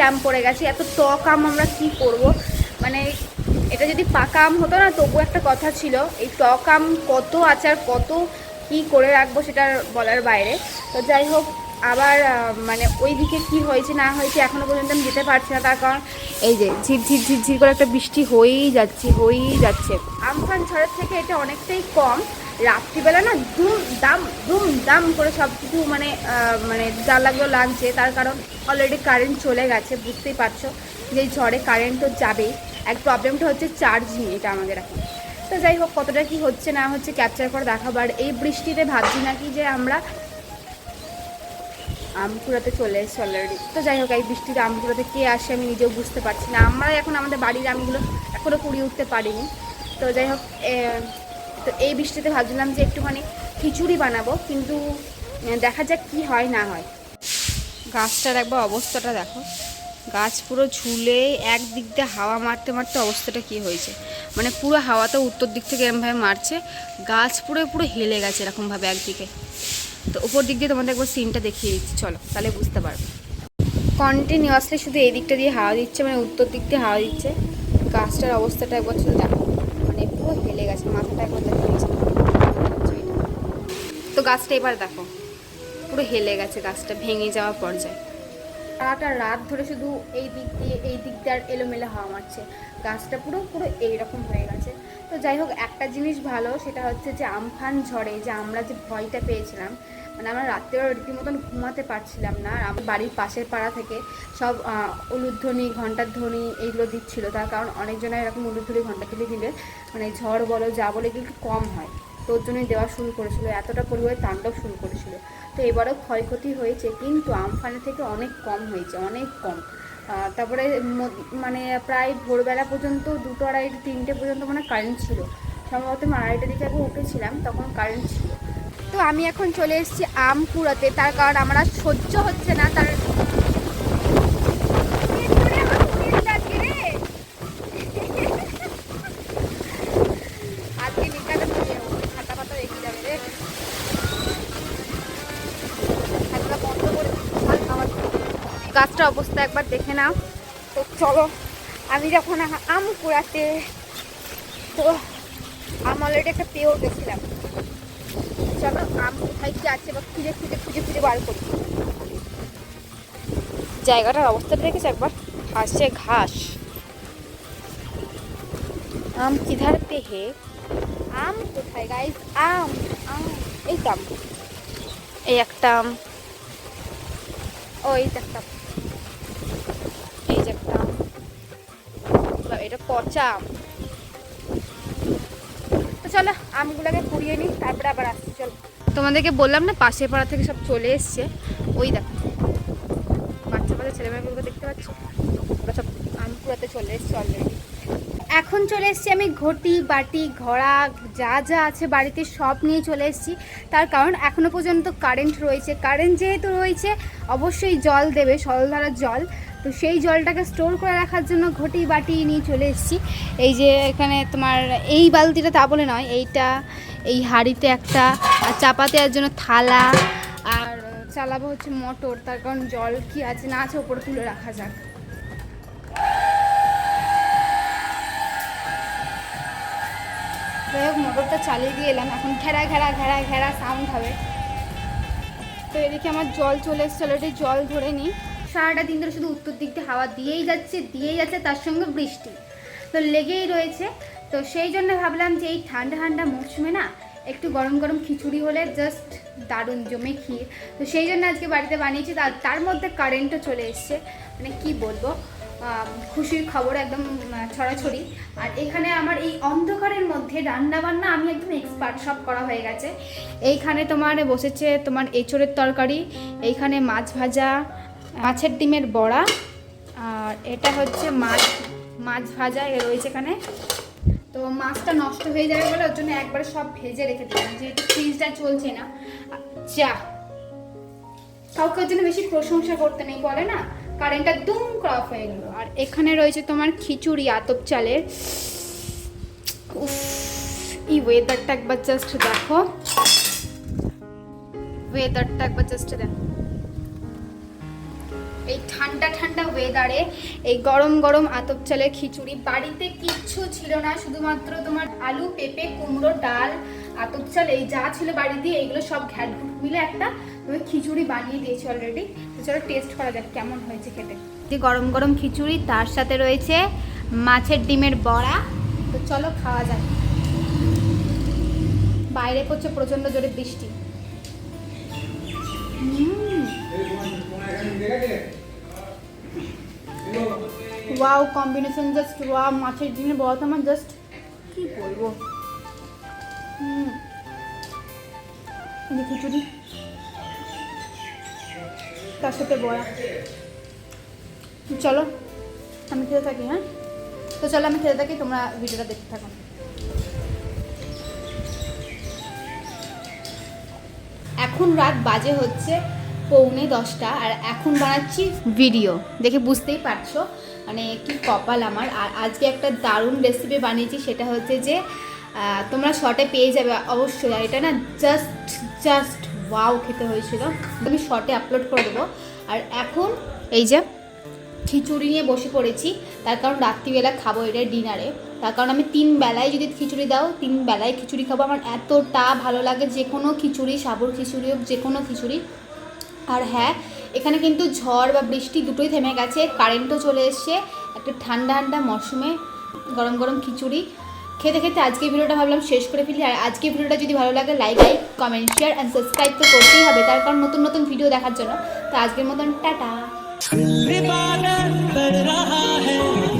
আম পড়ে গেছে। এত টক আম আমরা কি করব, মানে এটা যদি পাকা আম হতো না তবু একটা কথা ছিল, এই টক আম কত আচার কত কি করে রাখবো সেটা বলার বাইরে। তো যাই হোক, আবার মানে ওই দিকে কী হয়েছে না হয়েছে এখনও পর্যন্ত আমি যেতে পারছি না, তার কারণ এই যে ঝিরঝির ঝিরঝির করে একটা বৃষ্টি হয়েই যাচ্ছে। আমফান ঝড়ের থেকে এটা অনেকটাই কম। রাত্রিবেলা না দুম দাম করে সব কিছু মানে মানে যা লাগলো লাগছে, তার কারণ অলরেডি কারেন্ট চলে গেছে, বুঝতেই পারছো যে এই ঝড়ে কারেন্ট তো যাবেই। এক প্রবলেমটা হচ্ছে চার্জিং, এটা আমাদের এখন। তো যাই হোক, কতটা কি হচ্ছে না হচ্ছে ক্যাপচার করে দেখাবো। আর এই বৃষ্টিতে ভাবছি নাকি যে আমরা আম কুড়াতে চলে এসেছি অলরেডি। তো যাই হোক, এই বৃষ্টিতে আম কুড়াতে কে আসে আমি নিজেও বুঝতে পারছি না। আমরা এখন আমাদের বাড়ির আমগুলো এখনও কুড়িয়ে উঠতে পারিনি। তো যাই হোক, তো এই বৃষ্টিতে ভাবছিলাম যে একটুখানি খিচুড়ি বানাবো, কিন্তু দেখা যাক কি হয় না হয়। গাছটার একবার অবস্থাটা দেখো, গাছ পুরো ঝুলে একদিক দিয়ে হাওয়া মারতে মারতে অবস্থাটা কি হয়েছে, মানে পুরো হাওয়াটা উত্তর দিক থেকে এরমভাবে মারছে, গাছ পুরো হেলে গেছে এরকমভাবে একদিকে। তো উপর দিক দিয়ে তোমাদের একবার সিনটা দেখিয়ে দিচ্ছি, চলো তাহলে বুঝতে পারবে। কন্টিনিউয়াসলি শুধু এই দিকটা দিয়ে হাওয়া দিচ্ছে, মানে উত্তর দিক দিয়ে হাওয়া দিচ্ছে। গাছটার অবস্থাটা একবার শুধু দেখো, মানে পুরো হেলে গেছে, মাথাটা একবার দেখিয়েছে। তো গাছটা এবার দেখো পুরো হেলে গেছে, গাছটা ভেঙে যাওয়া পর্যায়ে। সারাটা রাত ধরে শুধু এই দিক দিয়ে আর এলোমেলো হাওয়া মারছে, গাছটা পুরো এইরকম হয়ে গেছে। তো যাই হোক, একটা জিনিস ভালো, সেটা হচ্ছে যে আমফান ঝড়ে যে আমরা যে ভয়টা পেয়েছিলাম, মানে আমরা রাত্রেও রীতিমতন ঘুমাতে পারছিলাম না। আমার বাড়ির পাশের পাড়া থেকে সব উলুধ্বনি ঘণ্টার ধ্বনি এইগুলো দিচ্ছিলো, তার কারণ অনেকজনের এরকম উলুধ্বনি ঘণ্টাধ্বনি দিলে মানে ঝড় বলো যা বলে এগুলো একটু কম হয়, তোর জন্যই দেওয়া শুরু করেছিল, এতটা পরিমাণে তাণ্ডব শুরু করেছিল। তো এবারও ক্ষয়ক্ষতি হয়েছে, কিন্তু আমফানের থেকে অনেক কম হয়েছে, অনেক কম। তারপরে মানে প্রায় ভোরবেলা পর্যন্ত 2টো, 2:30, 3টে পর্যন্ত মানে কারেন্ট ছিল। সম্ভবত আমি 2:30টার দিকে একবার উঠেছিলাম, তখন কারেন্ট ছিল। তো আমি এখন চলে এসেছি আম কুড়াতে, তার কারণ আমার সহ্য হচ্ছে না। তার আজকে নিকাতে খাতা পাতা রেখে যাবে রে, খাতা বন্ধ করে গাছটার অবস্থা একবার দেখে নাও। তো চলো, আমি যখন আম কুড়াতে, তো আম অলরেডি একটা পেয়েও গেছিলাম। চলো আম কোথায় কি আছে বা খুঁজে বার করি। জায়গাটার অবস্থাটা দেখেছো একবার, ঘাসে ঘাস। আম কিধার পে হে, আম কোথায় গাইস, আম আম এই তো আম, এই একটা আম, ও এই তো একটা, এই যে একটা আম, এটা পচা আম। তো চলো আমগুলোকে কুড়িয়ে নিই, তারপরে আবার আসছি। চলো, তোমাদেরকে বললাম না পাশের পাড়া থেকে সব চলে এসছে, ওই দেখো বাচ্চা ছেলেমেয়েগুলোকে দেখতে পাচ্ছ, ওরা সব আম কুড়াতে চলে এসছে অলরেডি। এখন চলে এসেছি আমি ঘটি বাটি ঘড়া যা যা আছে বাড়িতে সব নিয়ে চলে এসেছি, তার কারণ এখনও পর্যন্ত কারেন্ট রয়েছে। কারেন্ট যেহেতু রয়েছে অবশ্যই জল দেবে, সরলধারার জল, তো সেই জলটাকে স্টোর করে রাখার জন্য ঘটি বাটি নিয়ে চলে এসেছি। এই যে এখানে তোমার এই বালতিটা তা বলে নয়, এইটা, এই হাঁড়িতে একটা, আর চাপা দেওয়ার জন্য থালা, আর চালাবো হচ্ছে মোটর, তার কারণ জল কি আছে না আছে ওপরে তুলে রাখা যাক। যাই হোক, মোটরটা চালিয়ে দিয়ে এলাম, এখন ঘেরা ঘেরা ঘেরা ঘেরা সাউন্ড হবে। তো এদিকে আমার জল চলে এসছে অলরেডি, জল ধরে নিই। সারাটা দিন ধরে শুধু উত্তর দিক দিয়ে হাওয়া দিয়েই যাচ্ছে, তার সঙ্গে বৃষ্টি তো লেগেই রয়েছে। তো সেই জন্য ভাবলাম যে এই ঠান্ডা ঠান্ডা মরশুমে না একটু গরম গরম খিচুড়ি হলে জাস্ট দারুণ জমে ক্ষীর। তো সেই জন্য আজকে বাড়িতে বানিয়েছি, তার মধ্যে কারেন্টও চলে এসছে, মানে কি বলবো, খুশির খবর একদম ছড়াছড়ি। আর এখানে আমার এই অন্ধকারের মধ্যে রান্নাবান্না আমি একদম এক্সপার্ট, সব করা হয়ে গেছে। এইখানে তোমার বসেছে তোমার এঁচোড়ের তরকারি, এইখানে মাছ ভাজা, মাছের ডিমের বড়া, আর এটা হচ্ছে মাছ ভাজা রয়েছে এখানে। তো মাছটা নষ্ট হয়ে যাবে বলে ওর জন্য একবারে সব ভেজে রেখে দিলাম, যেহেতু ফ্রিজটা চলছে না। যা কাউকে ওর জন্য বেশি প্রশংসা করতে নেই, বলে না, কারেন্টটা দুম অফ হয়ে গেল। আর এখানে রয়েছে তোমার খিচুড়ি আতপ চালের। উফ, এই ওয়েদারটা একবার জাস্ট দেখো, এই ঠান্ডা ঠান্ডা ওয়েদারে এই গরম গরম আতপ চালের খিচুড়ি। বাড়িতে কিচ্ছু ছিল না, শুধুমাত্র তোমার আলু, পেঁপে, কুমড়ো, ডাল, আতপ চাল, এই যা ছিল বাড়িতে এইগুলো সব ঘ্যাটঘুট মিলে একটা তুমি খিচুড়ি বানিয়ে দিয়েছি অলরেডি। তো চলো টেস্ট করা যাক কেমন হয়েছে খেতে। যে গরম গরম খিচুড়ি, তার সাথে রয়েছে মাছের ডিমের বড়া। তো চলো খাওয়া যাক। বাইরে পড়ছে প্রচন্ড জোরে বৃষ্টি। Wow, combination just wow. মাছের ডিমের বড়া তো আমার জাস্ট কি বলবো। খিচুড়ি তার সাথে বড়া। চলো আমি খেতে থাকি। হ্যাঁ, তো চলো আমি খেতে থাকি, তোমরা ভিডিওটা দেখতে থাকো। এখন রাত বাজে হচ্ছে 9:45 আর এখন বানাচ্ছি ভিডিও। দেখে বুঝতেই পারছো মানে কি কপাল আমার। আর আজকে একটা দারুণ রেসিপি বানিয়েছি, সেটা হচ্ছে যে তোমরা শর্টে পেয়ে যাবে অবশ্যই। আর এটা না জাস্ট ওয়াও খেতে হয়েছিল। আমি শর্টে আপলোড করে দেবো। আর এখন এই যে খিচুড়ি নিয়ে বসে পড়েছি, তার কারণ রাত্রিবেলা খাবো এটা ডিনারে। তার কারণ আমি 3 বেলায় যদি খিচুড়ি দাও 3 বেলায় খিচুড়ি খাবো। আমার এতটা ভালো লাগে যে কোনো খিচুড়ি, সাবুর খিচুড়ি হোক, যে কোনো খিচুড়ি। আর হ্যাঁ, এখানে কিন্তু ঝড় বা বৃষ্টি দুটোই থেমে গেছে, কারেন্টও চলে এসছে। একটা ঠান্ডা ঠান্ডা মরশুমে গরম গরম খিচুড়ি খেতে খেতে আজকের ভিডিওটা ভাবলাম শেষ করে ফেলি। আর আজকের ভিডিওটা যদি ভালো লাগে like, comment, share and subscribe তো করতেই হবে, তার কারণ নতুন নতুন ভিডিও দেখার জন্য। তো আজকের মতন টাটা।